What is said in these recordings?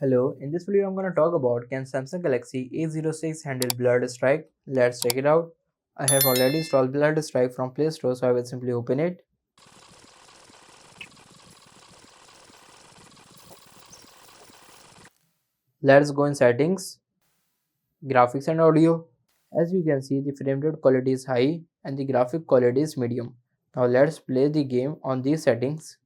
Hello, in this video I'm going to talk about can Samsung Galaxy A06 handle blurred strike. Let's check it out. I have already installed blurred strike from Play Store, so I will simply open it. Let's go in settings, graphics and audio. As you can see, the frame rate quality is high and the graphic quality is medium. Now let's play the game on these settings.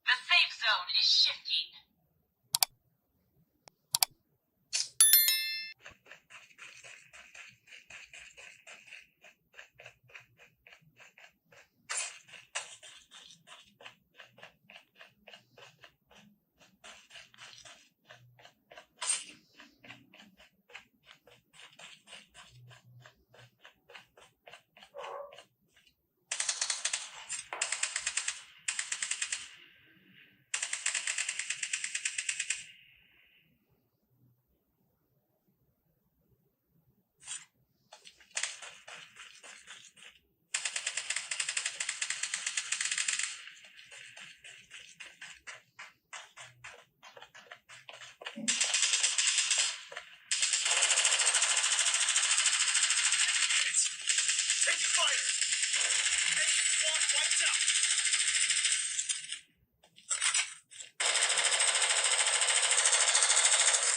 The safe zone is shifting. Taking fire! Enemy squad wiped out!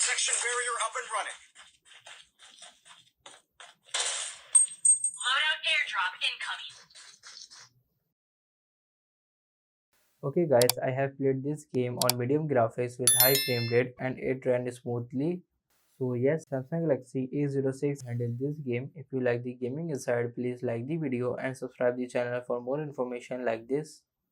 Section barrier up and running. Loadout airdrop incoming. Okay guys, I have played this game on medium graphics with high frame rate and it ran smoothly. So yes, Samsung Galaxy A06 handle this game. If you like the gaming inside, please like the video and subscribe the channel for more information like this.